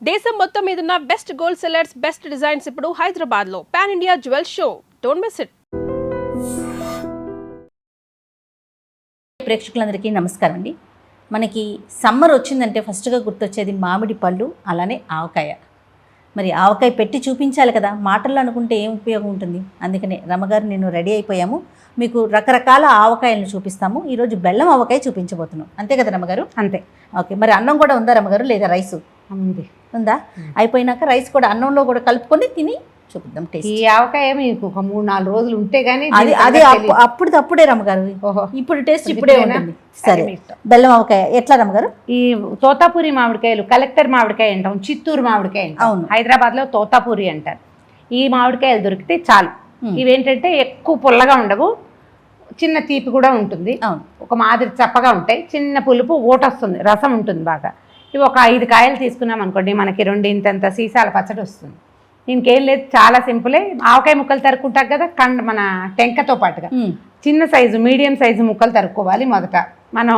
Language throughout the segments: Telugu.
దేశం మొత్తం మీద ఉన్న best gold sellers best designs ఇప్పుడు హైదరాబాద్ లో pan India jewel show. Don't miss it. ప్రేక్షకులందరికీ నమస్కారం అండి. మనకి సమ్మర్ వచ్చిందంటే ఫస్ట్గా గుర్తొచ్చేది మామిడి పళ్ళు, అలానే ఆవకాయ. మరి ఆవకాయ పెట్టి చూపించాలి కదా, మాటల్లో అనుకుంటే ఏం ఉపయోగం ఉంటుంది. అందుకనే రమగారు నేను రెడీ అయిపోయాము. మీకు రకరకాల ఆవకాయలను చూపిస్తాము. ఈరోజు బెల్లం ఆవకాయ చూపించబోతున్నాం. అంతే కదా రమగారు? అంతే. ఓకే, మరి అన్నం కూడా ఉందా రమగారు, లేదా రైసు ఉంది? ఉందా. అయిపోయినాక రైస్ కూడా అన్నంలో కూడా కలుపుకొని తిని చూపిద్దాం. ఈ ఆవకాయ మీకు ఒక 3-4 రోజులు ఉంటే గానీ అది అప్పుడే రమగారు. ఇప్పుడు టేస్ట్ ఇప్పుడే ఉంటుంది. సరే, బెల్లం ఆవకాయ ఎట్లా రమగారు? ఈ తోతాపూరి మామిడికాయలు, కలెక్టర్ మామిడికాయ అంటాం, చిత్తూరు మామిడికాయ అంటాం. అవును, హైదరాబాద్ లో తోతాపూరి అంటారు. ఈ మామిడికాయలు దొరికితే చాలు. ఇవేంటంటే ఎక్కువ పుల్లగా ఉండవు, చిన్న తీపి కూడా ఉంటుంది. ఒక మాదిరి చప్పగా ఉంటాయి, చిన్న పులుపు, ఓటొస్తుంది, రసం ఉంటుంది బాగా. ఇవి ఒక 5 కాయలు తీసుకున్నాం అనుకోండి, మనకి 2 ఇంతంత సీసాల పచ్చడి వస్తుంది. దీనికేం లేదు, చాలా సింపులే. ఆవకాయ ముక్కలు తరుక్కుంటాం కదా, మన టెంకతో పాటుగా చిన్న సైజు, మీడియం సైజు ముక్కలు తరుక్కోవాలి. మొదట మనం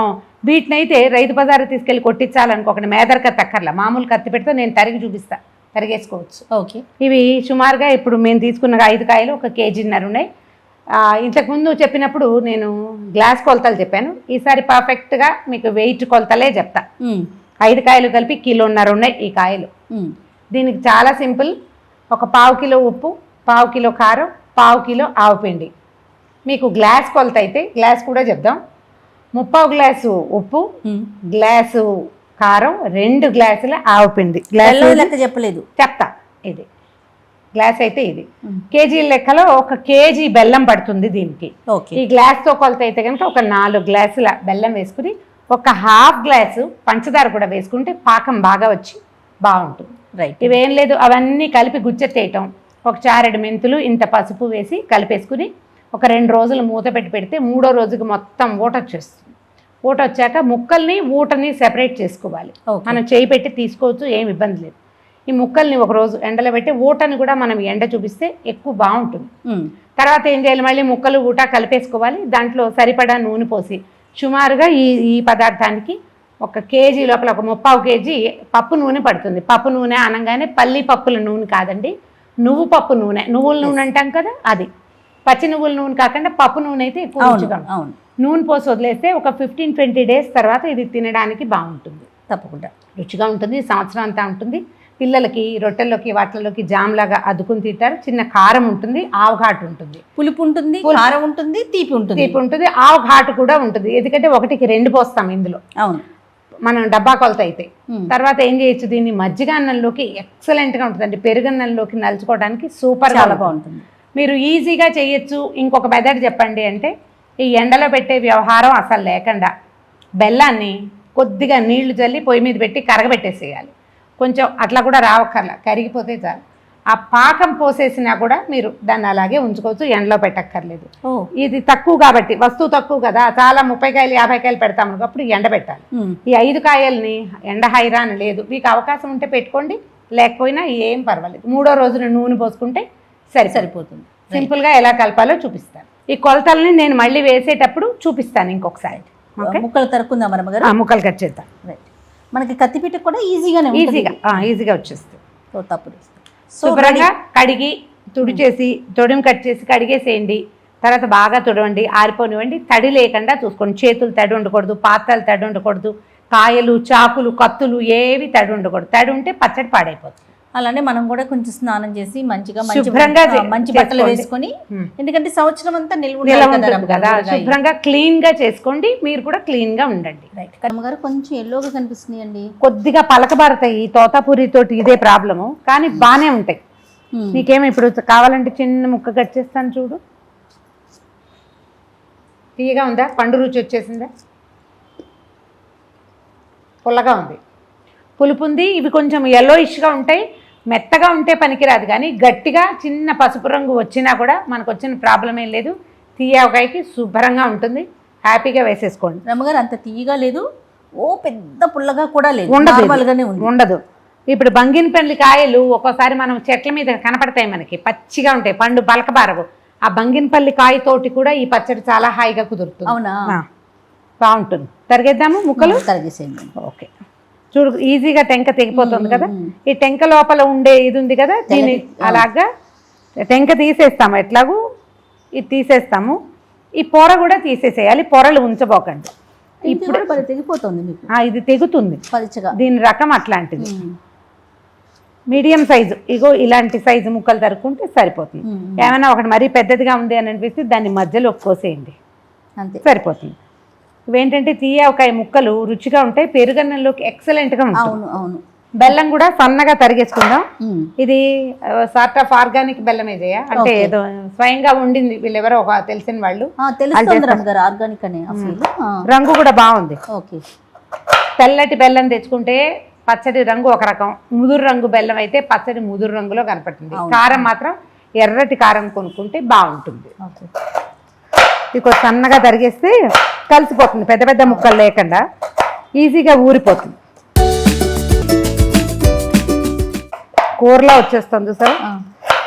వీటిని అయితే రైతు బజారు తీసుకెళ్ళి కొట్టించాలనుకోకండి, మేదర్ కత్తి అక్కర్లా, మామూలు కత్తి పెడితే నేను తరిగి చూపిస్తా, తరిగేసుకోవచ్చు. ఓకే. ఇవి సుమారుగా ఇప్పుడు మేము తీసుకున్న 5 కాయలు 1 కేజీన్నర ఉన్నాయి. ఇంతకుముందు చెప్పినప్పుడు నేను గ్లాస్ కొలతలు చెప్పాను, ఈసారి పర్ఫెక్ట్గా మీకు వెయిట్ కొలతలే చెప్తా. 5 కాయలు కలిపి 1.5 కిలో ఉన్నాయి ఈ కాయలు. దీనికి చాలా సింపుల్. ఒక 1/2 కిలో ఉప్పు, 1/2 కిలో కారం, 1/2 కిలో ఆవపిండి. మీకు గ్లాస్ కొలత అయితే గ్లాస్ కూడా చెప్దాం. 3/4 గ్లాసు ఉప్పు, గ్లాసు కారం, 2 గ్లాసుల ఆవపిండి. గ్లాస్ లెక్క చెప్పలేదు, చెప్తా. ఇది గ్లాస్ అయితే ఇది కేజీ లెక్కలో 1 కేజీ బెల్లం పడుతుంది దీనికి. ఈ గ్లాస్తో కొలత అయితే కనుక ఒక 4 గ్లాసుల బెల్లం వేసుకుని ఒక 1/2 గ్లాసు పంచదార కూడా వేసుకుంటే పాకం బాగా వచ్చి బాగుంటుంది. రైట్. ఇవేం లేదు, అవన్నీ కలిపి గుచ్చెత్తేయటం. ఒక చారెడు మెంతులు, ఇంత పసుపు వేసి కలిపేసుకుని ఒక 2 రోజులు మూత పెడితే 3వ రోజుకి మొత్తం ఊట వచ్చేస్తుంది. ఊట వచ్చాక ముక్కల్ని ఊటని సెపరేట్ చేసుకోవాలి. మనం చేయి పెట్టి తీసుకోవచ్చు, ఏం ఇబ్బంది లేదు. ఈ ముక్కల్ని ఒక రోజు ఎండలో పెట్టి ఊటని కూడా మనం ఎండ చూపిస్తే ఎక్కువ బాగుంటుంది. తర్వాత ఏం చేయాలి, మళ్ళీ ముక్కలు ఊట కలిపేసుకోవాలి. దాంట్లో సరిపడా నూనె పోసి సుమారుగా ఈ పదార్థానికి 1 కేజీ లోపల ఒక 3/4 కేజీ పప్పు నూనె పడుతుంది. పప్పు నూనె అనగానే పల్లి పప్పుల నూనె కాదండి, నువ్వు పప్పు నూనె, నువ్వుల నూనె అంటాం కదా, అది. పచ్చి నువ్వుల నూనె కాకుండా పప్పు నూనె అయితే ఎక్కువ రుచిగా. నూనె పోసి వదిలేస్తే ఒక 15-20 డేస్ తర్వాత ఇది తినడానికి బాగుంటుంది. తప్పకుండా రుచిగా ఉంటుంది, సంవత్సరం అంతా ఉంటుంది. పిల్లలకి రొట్టెల్లోకి వాటిల్లోకి జామ్ లాగా అద్దుకుని తింటారు. చిన్న కారం ఉంటుంది, ఆవఘాటు ఉంటుంది, పులుపు ఉంటుంది, కారం ఉంటుంది, తీపి ఉంటుంది, ఆవఘాటు కూడా ఉంటుంది. ఎందుకంటే 1కి 2 పోస్తాం ఇందులో. అవును, మనం డబ్బా కొలత అయితే. తర్వాత ఏం చేయొచ్చు, దీన్ని మజ్జిగ అన్నంలోకి ఎక్సలెంట్గా ఉంటుందండి, పెరుగన్నంలోకి నలుచుకోవడానికి సూపర్గా బాగుంటుంది. మీరు ఈజీగా చేయొచ్చు. ఇంకొక మెథడ్ చెప్పండి అంటే, ఈ ఎండలో పెట్టే వ్యవహారం అసలు లేకుండా బెల్లాన్ని కొద్దిగా నీళ్లు చల్లి పొయ్యి మీద పెట్టి కరగబెట్టేసేయాలి. కొంచెం అట్లా కూడా రావక్కర్లా, కరిగిపోతే చాలు. ఆ పాకం పోసేసినా కూడా మీరు దాన్ని అలాగే ఉంచుకోవచ్చు, ఎండలో పెట్టక్కర్లేదు. ఇది తక్కువ కాబట్టి, వస్తువు తక్కువ కదా, చాలా 30 కాయలు 50 కాయలు పెడతాము, అప్పుడు ఎండ పెట్టాలి. ఈ 5 కాయల్ని ఎండ హైరాన్ లేదు. మీకు అవకాశం ఉంటే పెట్టుకోండి, లేకపోయినా ఏం పర్వాలేదు. 3వ రోజున నూనె పోసుకుంటే సరిపోతుంది. సింపుల్గా ఎలా కలపాలో చూపిస్తాను. ఈ కొలతల్ని నేను మళ్ళీ వేసేటప్పుడు చూపిస్తాను ఇంకొకసారి. ముక్కలు తరుక్కుందాం రమగారు. ముక్కలు కట్ చేద్దాం. రైట్. మనకి కత్తిపీట కూడా ఈజీగా వచ్చేస్తుంది. తప్పుడు శుభ్రంగా కడిగి తుడిచేసి తొడిమి కట్ చేసి కడిగేసేయండి. తర్వాత బాగా తుడవండి, ఆరిపోనివ్వండి. తడి లేకుండా చూసుకోండి. చేతులు తడి ఉండకూడదు, పాత్రలు తడి ఉండకూడదు, కాయలు, చాకులు, కత్తులు ఏవి తడి ఉండకూడదు. తడి ఉంటే పచ్చడి పాడైపోతుంది. అలానే మనం కూడా కొంచెం స్నానం చేసి మంచిగా మంచి బట్టలు వేసుకొని, ఎందుకంటే సంవత్సరం అంతా నిల్వ కదా, శుభ్రంగా క్లీన్ గా చేసుకోండి. మీరు కూడా క్లీన్ గా ఉండండి. రైట్. కర్మగారు కొంచెం ఎల్లోగా కనిపిస్తున్నాయి అండి, కొద్దిగా పలకబారతాయి. ఈ తోతాపూరి తోటి ఇదే ప్రాబ్లము, కానీ బాగానే ఉంటాయి. నీకేమో ఇప్పుడు కావాలంటే చిన్న ముక్క కట్ చేస్తాను చూడు. తీయగా ఉందా, పండు రుచి వచ్చేసిందా, పుల్లగా ఉంది, పులుపు ఉంది. ఇవి కొంచెం yellowish-గా ఉంటాయి, మెత్తగా ఉంటే పనికిరాదు. కానీ గట్టిగా చిన్న పసుపు రంగు వచ్చినా కూడా మనకు వచ్చిన ప్రాబ్లం ఏం లేదు. తీయకాయకి శుభ్రంగా ఉంటుంది, హ్యాపీగా వేసేసుకోండి. రమ్మగారు అంత తీయగా లేదు, ఓ పెద్ద పుల్లగా కూడా లేదు, ఉండదు. ఇప్పుడు బంగినపల్లి కాయలు ఒక్కోసారి మనం చెట్ల మీద కనపడతాయి, మనకి పచ్చిగా ఉంటాయి, పండు బలకబారవు. ఆ బంగినపల్లి కాయతోటి కూడా ఈ పచ్చడి చాలా హాయిగా కుదురుతుంది. అవునా, బాగుంటుంది. తరిగేద్దాము ముక్కలు. తరిగేసేయండి. ఓకే. చూడు ఈజీగా టెంక తెగిపోతుంది కదా. ఈ టెంక లోపల ఉండే ఇది ఉంది కదా, దీన్ని అలాగా టెంక తీసేస్తాము. ఎట్లాగూ ఇది తీసేస్తాము. ఈ పొర కూడా తీసేసేయాలి, పొరలు ఉంచబోకండి. ఇప్పుడు తెగిపోతుంది మీకు. ఇది తెగుతుంది పలుచగా. దీని రకం అట్లాంటిది. మీడియం సైజు ఇగో ఇలాంటి సైజు ముక్కలు తరుక్కుంటే సరిపోతుంది. ఏమైనా ఒకటి మరీ పెద్దదిగా ఉంది అని అనిపిస్తే దాన్ని మధ్యలో కోసేయండి, అంతే సరిపోతుంది. ఇవేంటంటే తీయవకాయ ముక్కలు రుచిగా ఉంటాయి, పెరుగన్నంలోకి ఎక్సలెంట్గా ఉంటుంది. అవును అవును. బెల్లం కూడా సన్నగా తరిగేసుకుందాం. ఇది సార్ట్ ఆఫ్ ఆర్గానిక్ బెల్లం ఇదే, అంటే ఏదో స్వయంగా ఉండింది, వీళ్ళెవరో ఒక తెలిసిన వాళ్ళు. ఆర్గానిక్ అనే రంగు కూడా బాగుంది. ఓకే. తెల్లటి బెల్లం తెచ్చుకుంటే పచ్చడి రంగు ఒక రకం, ముదురు రంగు బెల్లం అయితే పచ్చడి ముదురు రంగులో కనపడుతుంది. కారం మాత్రం ఎర్రటి కారం కొనుక్కుంటే బాగుంటుంది. ఇది కొంచెం సన్నగా తరిగేస్తే కలిసిపోతుంది, పెద్ద పెద్ద ముక్కలు లేకుండా ఈజీగా ఊరిపోతుంది. కూరలా వచ్చేస్తుంది సార్.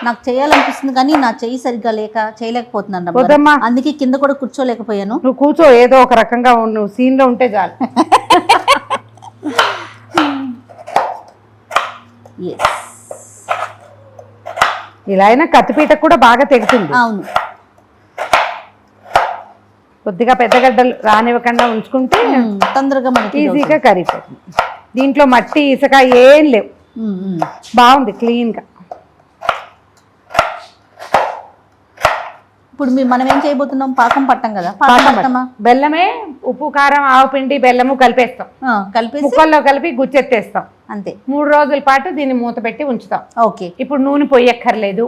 నాకు చేయాలనిపిస్తుంది కానీ నా చెయ్యి సరిగ్గా చేయలేకపోతున్నాను, అందుకే కింద కూడా కూర్చోలేకపోయాను. నువ్వు కూర్చో, ఏదో ఒక రకంగా నువ్వు సీన్ లో ఉంటే చాలు. ఇలా అయినా కత్తిపీట కూడా బాగా తెగుతుంది. అవును. కొద్దిగా పెద్ద గడ్డలు రానివ్వకుండా ఉంచుకుంటే తొందరగా మనకి ఈజీగా కరిగిపోతుంది. దీంట్లో మట్టి ఇసుక ఏం లేవు, బాగుంది క్లీన్గా. ఇప్పుడు మనం ఏం చేయబోతున్నాం, పాకం పట్టం కదా. బెల్లమే, ఉప్పు కారం ఆవుపిండి బెల్లము కలిపేస్తాం, కలిపి ముక్కల్లో కలిపి గుచ్చెత్తేస్తాం. అంతే. 3 రోజుల పాటు దీన్ని మూత పెట్టి ఉంచుతాం. ఓకే. ఇప్పుడు నూనె పొయ్యక్కర్లేదు,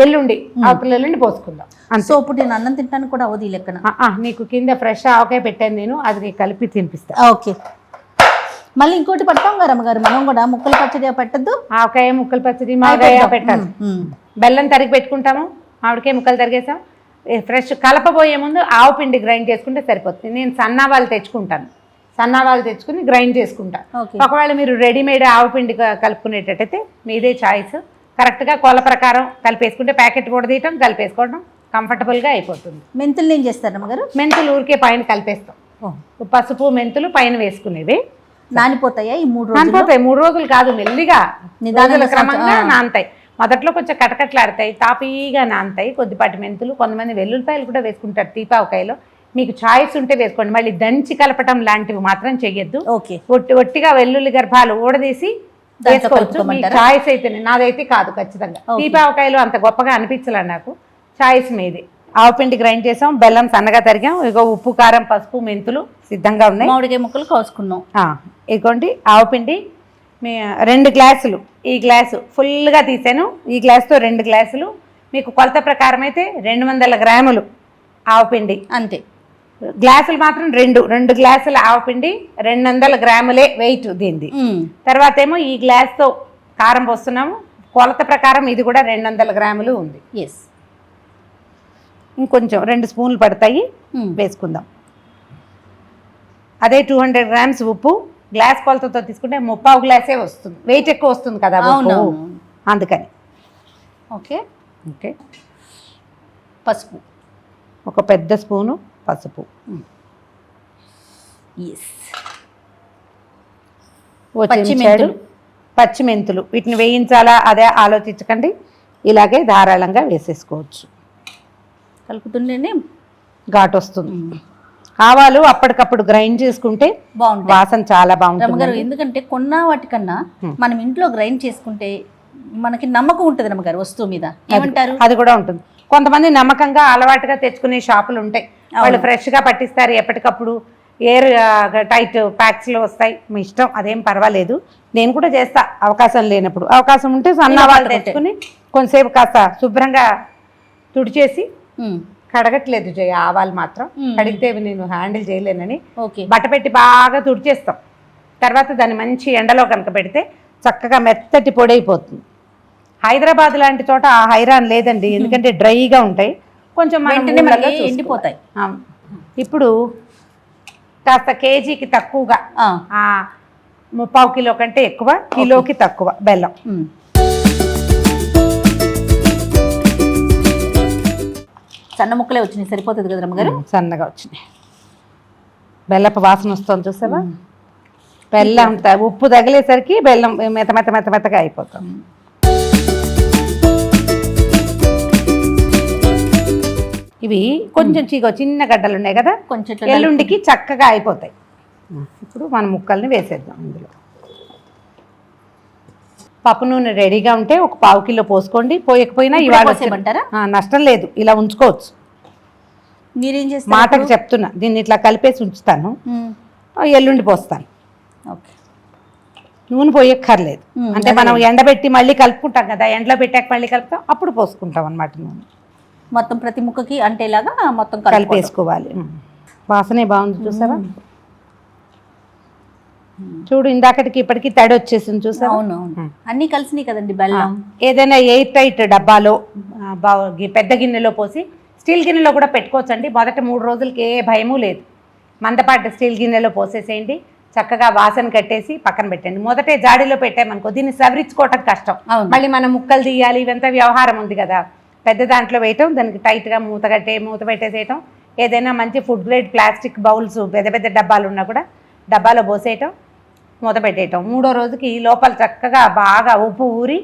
ఎల్లుండి ఆకుల ఎల్లుండి పోసుకుందాం. సో ఇప్పుడు నేను అన్నం తింటాను కూడా అవధి లెక్కన. నీకు కింద ఫ్రెష్ ఆవకాయ పెట్టాను నేను, అది నీకు కలిపి తినిపిస్తా. ఓకే. మళ్ళీ ఇంకోటి పడతాం కదా రమ్మగారు, మనం కూడా ముక్కలు పచ్చడి పెట్టద్దు. ఆవకాయ ముక్కల పచ్చడి మాగాయ పెట్టాలి. బెల్లం తరిగి పెట్టుకుంటాము, ఆవిడకాయ ముక్కలు తరిగేసాం. ఫ్రెష్ కలపబోయే ముందు ఆవు పిండి గ్రైండ్ చేసుకుంటే సరిపోతుంది. నేను సన్నావాళ్ళు తెచ్చుకుంటాను, సన్నావాళ్ళు తెచ్చుకుని గ్రైండ్ చేసుకుంటాను. ఒకవేళ మీరు రెడీమేడ్ ఆవు పిండి కలుపుకునేటట్టయితే మీదే చాయిస్. కరెక్ట్గా కొల ప్రకారం కలిపేసుకుంటే ప్యాకెట్ కూడా తీయటం, కలిపేసుకోవడం కంఫర్టబుల్గా అయిపోతుంది. మెంతులు ఏం చేస్తారు అమ్మగారు? మెంతులు ఊరికే పైన కలిపేస్తాం. పసుపు మెంతులు పైన వేసుకునేవి. నానిపోతాయా ఈ 3 రోజులు? నానిపోతాయి. 3 రోజులు కాదు, మెల్లిగా నిదానంగా క్రమంగా నానతాయి. మొదట్లో కొంచెం కటకట్లాడతాయి, తాపీగా నానతాయి. కొద్దిపాటి మెంతులు, కొంతమంది వెల్లుల్లిపాయలు కూడా వేసుకుంటారు తీపావకాయలో. మీకు చాయిస్ ఉంటే వేసుకోండి. మళ్ళీ దంచి కలపటం లాంటివి మాత్రం చెయ్యొద్దు. ఒట్టిగా వెల్లుల్లి గర్భాలు ఊడదీసి వేసుకోవచ్చు, మీ చాయిస్ అయితే. నాదైతే కాదు ఖచ్చితంగా. తీపావకాయలు అంత గొప్పగా అనిపించలే నాకు, చాయిస్ మీది. ఆవుపిండి గ్రైండ్ చేసాం, బెల్లం సన్నగా తరిగాం. ఇగో ఉప్పు కారం పసుపు మెంతులు సిద్ధంగా ఉన్నాయి. మామిడికాయ ముక్కలు కోసుకున్నాం. ఇగోండి ఆవుపిండి 2 గ్లాసులు. ఈ గ్లాసు ఫుల్గా తీసాను, ఈ గ్లాసుతో 2 గ్లాసులు. మీకు కొలత ప్రకారం అయితే 200 గ్రాములు ఆవుపిండి అంతే. గ్లాసులు మాత్రం 2 గ్లాసుల ఆవుపిండి 200 గ్రాములే వెయిట్ దీనిది. తర్వాత ఏమో ఈ గ్లాస్తో కారం పోస్తున్నాము, కొలత ప్రకారం ఇది కూడా 200 గ్రాములు ఉంది. ఇంకొంచెం 2 స్పూన్లు పడతాయి, వేసుకుందాం. అదే 200 గ్రామ్స్ ఉప్పు. గ్లాస్ కొలతతో తీసుకుంటే 3/4 గ్లాసే వస్తుంది, వెయిట్ ఎక్కువ వస్తుంది కదా అందుకని. ఓకే. పసుపు ఒక పెద్ద స్పూను పసుపు. పచ్చిమెంతులు వీటిని వేయించాలా అదే ఆలోచించకండి, ఇలాగే ధారాళంగా వేసేసుకోవచ్చు. కలుపుతుంటేనే ఘాటు వస్తుంది. ఆవాలు అప్పటికప్పుడు గ్రైండ్ చేసుకుంటే బాగుంటుంది, వాసన చాలా బాగుంటుంది. ఎందుకంటే కొన్న వాటికన్నా మనం ఇంట్లో గ్రైండ్ చేసుకుంటే మనకి నమ్మకం ఉంటుంది రమ్మగారు వస్తువు మీద. ఏమంటారు? అది కూడా ఉంటుంది. కొంతమంది నమ్మకంగా అలవాటుగా తెచ్చుకునే షాపులు ఉంటాయి, వాళ్ళు ఫ్రెష్గా పట్టిస్తారు ఎప్పటికప్పుడు. ఎయిర్ టైట్ ప్యాక్స్లో వస్తాయి, మీ ఇష్టం, అదేం పర్వాలేదు. నేను కూడా చేస్తా అవకాశం లేనప్పుడు. అవకాశం ఉంటే సన్నవాళ్ళు తెచ్చుకుని కొంతసేపు కాస్త శుభ్రంగా తుడిచేసి, కడగట్లేదు జయ ఆవాలు మాత్రం, కడిగితే నేను హ్యాండిల్ చేయలేనని బట్ట పెట్టి బాగా తుడిచేస్తాం. తర్వాత దాన్ని మంచి ఎండలో కనుక పెడితే చక్కగా మెత్తటి పొడి అయిపోతుంది. హైదరాబాద్ లాంటి చోట ఆ హైరాన్ లేదండి, ఎందుకంటే డ్రైగా ఉంటాయి, కొంచెం ఎండిపోతాయి. ఇప్పుడు కాస్త కేజీకి తక్కువగా, 3/4 కిలో కంటే ఎక్కువ, కిలోకి తక్కువ బెల్లం. సన్న ముక్కలే వచ్చినాయి, సరిపోతుంది కదా రమ్మగారు? సన్నగా వచ్చినాయి. బెల్లపు వాసన వస్తుంది చూసావా? బెల్లం ఉప్పు తగిలేసరికి బెల్లం మెత్తగా అయిపోతాం. ఇవి కొంచెం చిన్న గడ్డలు ఉన్నాయి కదా, కొంచెం ఎల్లుండికి చక్కగా అయిపోతాయి. ఇప్పుడు మన ముక్కల్ని వేసేద్దాం ఇందులో. పప్పు నూనె రెడీగా ఉంటే ఒక 1/4 కిలో పోసుకోండి. పోయకపోయినా ఇవాళ పోసేయమంటారా? నష్టం లేదు, ఇలా ఉంచుకోవచ్చు. మీరేం చేస్తారు? మాటకు చెప్తున్నా, దీన్ని ఇట్లా కలిపేసి ఉంచుతాను, ఎల్లుండి పోస్తాను. ఓకే, నూనె పోయక్కర్లేదు. అంటే మనం ఎండబెట్టి మళ్ళీ కలుపుకుంటాం కదా, ఎండలో పెట్టాక మళ్ళీ కలుపుతాం, అప్పుడు పోసుకుంటాం అన్నమాట. నూనె మొత్తం ప్రతి ముక్కకి అంటేలాగా మొత్తం కలిపేసుకోవాలి. వాసనే బాగుంది చూసావా? చూడు, ఇందాకటికి ఇప్పటికి తడి వచ్చేసింది చూసావా? అవును, అన్నీ కలిసినాయి కదండి బెల్లం. ఏదైనా ఎయిర్ టైట్ డబ్బాలో పెద్ద గిన్నెలో పోసి, స్టీల్ గిన్నెలో కూడా పెట్టుకోవచ్చండి. మొదట 3 రోజులకి ఏ భయమూ లేదు. మందపాటి స్టీల్ గిన్నెలో పోసేసేయండి, చక్కగా వాసన కట్టేసి పక్కన పెట్టండి. మొదటే జాడీలో పెట్టామనుకో దీన్ని సవరించుకోవటం కష్టం, మళ్ళీ మనం ముక్కలు తీయాలి, ఇవంతా వ్యవహారం ఉంది కదా. పెద్ద దాంట్లో వేయటం, దానికి టైట్గా మూత పెట్టేసేయటం. ఏదైనా మంచి ఫుడ్ గ్రేడ్ ప్లాస్టిక్ బౌల్స్ పెద్ద డబ్బాలు ఉన్నా కూడా డబ్బాలో పోసేయటం, మూత పెట్టేయటం. 3వ రోజుకి లోపల చక్కగా బాగా ఉప్పు ఊరి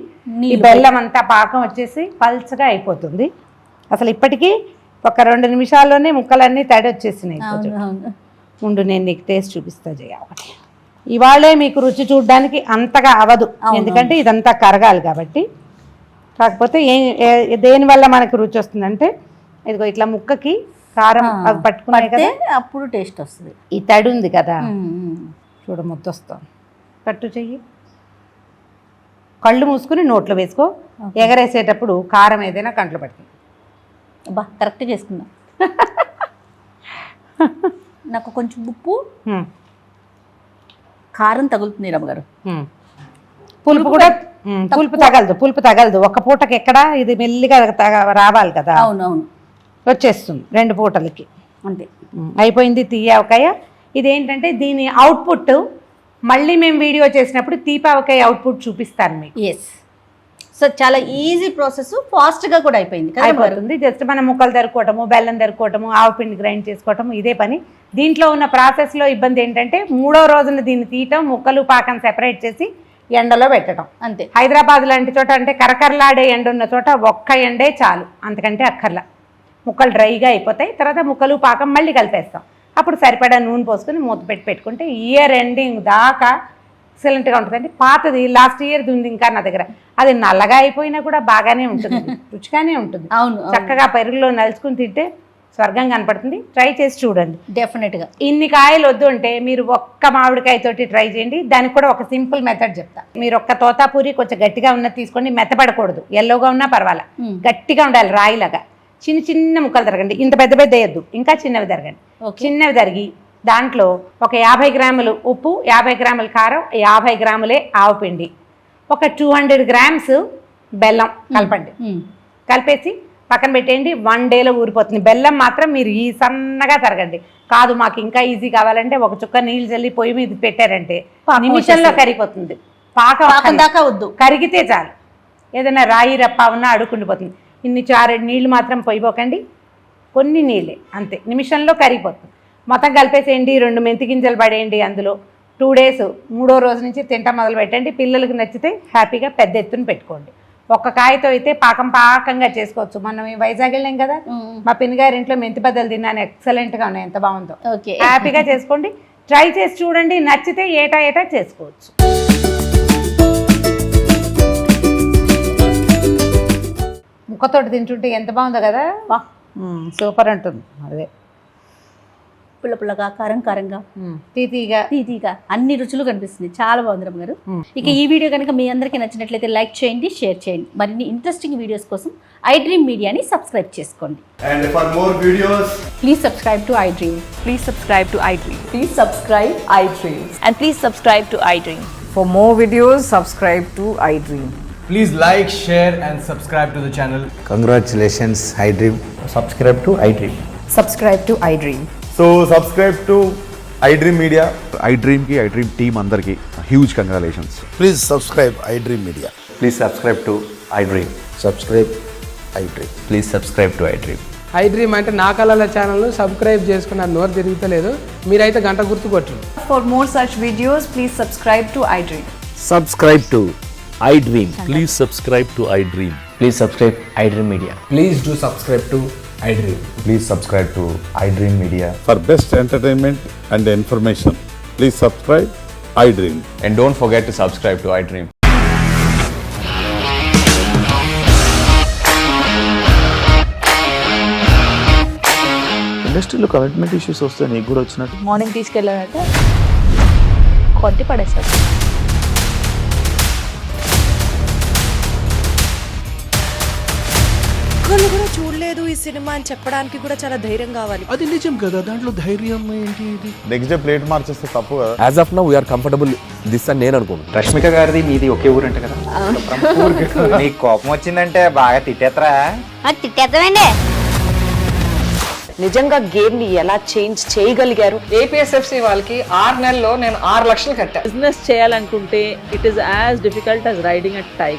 ఈ బెల్లం అంతా పాకం వచ్చేసి పల్చగా అయిపోతుంది. అసలు ఇప్పటికీ ఒక 2 నిమిషాల్లోనే ముక్కలన్నీ తడి వచ్చేసినాయి. ముందు నేను నీకు టేస్ట్ చూపిస్తా జయ. ఒకటి ఇవాళే మీకు రుచి చూడడానికి అంతగా అవదు, ఎందుకంటే ఇదంతా కరగాలి కాబట్టి. కాకపోతే దేనివల్ల మనకు రుచి వస్తుందంటే, ఇదిగో ఇట్లా ముక్కకి కారం అవి పట్టుకున్నాయి కదా, అప్పుడు టేస్ట్ వస్తుంది. ఈ తడి ఉంది కదా, చూడ ముద్ద వస్తాం. కట్టు చెయ్యి, కళ్ళు మూసుకుని నోట్లో వేసుకో. ఎగరేసేటప్పుడు కారం ఏదైనా కంట్లో పడుతుంది. అబ్బా, కరెక్ట్ చేసుకున్నా. నాకు కొంచెం ఉప్పు కారం తగులుతుంది రమ్మగారు. పులుపు కూడా పులుపు తగలదు. ఒక పూటకి ఎక్కడ ఇది మెల్లిగా రావాలి కదా. అవునవును, వచ్చేస్తుంది 2 పూటలకి. అంతే, అయిపోయింది తీయావకాయ. ఇదేంటంటే దీని అవుట్పుట్ మళ్ళీ మేము వీడియో చేసినప్పుడు తీపావకాయ అవుట్పుట్ చూపిస్తాను మీకు. ఎస్, సో చాలా ఈజీ ప్రాసెస్, ఫాస్ట్గా కూడా అయిపోతుంది. జస్ట్ మనం ముక్కలు తరుక్కోవటము, బెల్లం తరుక్కోవటము, ఆవుపిండి గ్రైండ్ చేసుకోవటము, ఇదే పని. దీంట్లో ఉన్న ప్రాసెస్లో ఇబ్బంది ఏంటంటే 3వ రోజున దీన్ని తీయటం, ముక్కలు పాకం సెపరేట్ చేసి ఎండలో పెట్టడం. అంతే. హైదరాబాద్ లాంటి చోట అంటే కరకరలాడే ఎండ ఉన్న చోట ఒక్క ఎండే చాలు, అంతకంటే అక్కర్లా. ముక్కలు డ్రైగా అయిపోతాయి. తర్వాత ముక్కలు పాకం మళ్ళీ కలిపేస్తాం. అప్పుడు సరిపడా నూనె పోసుకొని మూత పెట్టుకుంటే ఇయర్ ఎండింగ్ దాకా ఎక్సలెంట్గా ఉంటుందండి. పాతది లాస్ట్ ఇయర్ది ఉంది ఇంకా నా దగ్గర, అది నల్లగా అయిపోయినా కూడా బాగానే ఉంటుంది, రుచిగానే ఉంటుంది. అవును, చక్కగా పెరుగులో నలుచుకుని తింటే స్వర్గం కనపడుతుంది. ట్రై చేసి చూడండి. డెఫినెట్గా. ఇన్ని కాయలు వద్దు అంటే మీరు ఒక్క మామిడికాయతోటి ట్రై చేయండి. దానికి కూడా ఒక సింపుల్ మెథడ్ చెప్తా. మీరు ఒక్క తోతాపూరి కొంచెం గట్టిగా ఉన్నది తీసుకోండి, మెత్తపడకూడదు, ఎల్లోగా ఉన్నా పర్వాలా, గట్టిగా ఉండాలి, రాయిలాగా. చిన్న ముక్కలు తరగండి, ఇంత పెద్ద వేయద్దు, ఇంకా చిన్నవి తరగండి. చిన్నవి తరిగి దాంట్లో ఒక 50 గ్రాములు ఉప్పు, 50 గ్రాముల కారం, 50 గ్రాములే ఆవుపిండి, ఒక 200 గ్రామ్స్ బెల్లం కలపండి. కలిపేసి పక్కన పెట్టేయండి. 1 డేలో ఊరిపోతుంది. బెల్లం మాత్రం మీరు ఈ సన్నగా తరగండి. కాదు మాకు ఇంకా ఈజీ కావాలంటే ఒక చుక్క నీళ్ళు చల్లి పొయ్యి మీద పెట్టారంటే నిమిషంలో కరిగిపోతుంది. పాకం దాకా వద్దు, కరిగితే చాలు. ఏదైనా రాయి రప్ప ఉన్నా అడుక్కుండిపోతుంది. ఇన్ని 4 నీళ్ళు మాత్రం పోయిపోకండి, కొన్ని నీళ్ళే, అంతే, నిమిషంలో కరిగిపోతుంది. మొత్తం కలిపేసేయండి. 2 మెంతి గింజలు పడేయండి అందులో. 2 డేస్, 3వ రోజు నుంచి తింటా మొదలు పెట్టండి. పిల్లలకి నచ్చితే హ్యాపీగా పెద్ద ఎత్తున పెట్టుకోండి. ఒక్క కాయతో అయితే పాకంగా చేసుకోవచ్చు. మనం వైజాగ్ వెళ్ళాం కదా, మా పిన్నిగారి ఇంట్లో మెంతి బద్దలు తిన్నాను, ఎక్సలెంట్గా ఉన్నాయి, ఎంత బాగుందో. హ్యాపీగా చేసుకోండి, ట్రై చేసి చూడండి. నచ్చితే ఏటా చేసుకోవచ్చు. ముక్కతోటి తింటుంటే ఎంత బాగుందో కదా, సూపర్ ఉంటుంది. అదే పుల్లగా, కారంగా, తీతీగా అన్ని రుచులు కనిపిస్తుంది. చాలా బాగుంది రమ్మగారు. ఇక ఈ వీడియో కనుక మీ అందరికీ నచ్చినట్లయితే లైక్ చేయండి, షేర్ చేయండి. మరిన్ని ఇంట్రెస్టింగ్ వీడియోస్ కోసం iDream మీడియాని సబ్స్క్రైబ్ చేసుకోండి. And for more videos, please subscribe to iDream. Please subscribe to iDream. Please subscribe iDream. And please subscribe to iDream. For more videos, subscribe to iDream. please like, share and subscribe to the channel. Congratulations, iDream. Subscribe to iDream. Subscribe to iDream. So subscribe to iDream Media. iDream ki iDream team andarki huge congratulations. Please subscribe iDream Media. Please subscribe to iDream. Subscribe iDream. Please subscribe to iDream. I dream అంటే నా కళల ఛానల్ సబ్స్క్రైబ్ చేసుకున్న నోరు తిరుగుతలేదు, మీరైతే గంట గుర్తు కొట్టండి. For more such videos, please subscribe to iDream. Subscribe to iDream. Please subscribe to iDream. Please subscribe iDream Media. Please do subscribe to iDream. Please subscribe to iDream Media. For best entertainment and information, please subscribe iDream. And don't forget to subscribe to iDream. ఇండస్ట్రీలో కమిట్మెంట్ ఇష్యూస్ వస్తే నీకు కూడా వచ్చినట్టు మార్నింగ్ తీసుకెళ్ళాడంటే కొట్టి పడేస్తాడు. ఒక్కళ్ళు కూడా చూడలేదు ఈ సినిమా అని చెప్పడానికి కూడా చాలా ధైర్యం కావాలి. అది నిజం కదా, దాంట్లో ధైర్యం ఏంటి ఇది? నెక్స్ట్ డే ప్లేట్ మార్చేస్తే తప్పు కదా. As of now, we are comfortable this అని నేను అనుకుంటున్నాను. రష్మిక గారిది మీది ఒకే ఊరంట కదా? నీకు కోపం వచ్చిందంటే బాగా తిట్టేత్తరా? తిట్టేద్దామండి. నిజంగా గేమ్ ని ఎలా చేంజ్ చేయగలిగారు? ఏపీఎస్ఎఫ్సి వాళ్ళకి 6 నెలల్లో నేను 6 లక్షలు కట్టా. బిజినెస్ చేయాలనుకుంటే it is as difficult as riding a tiger.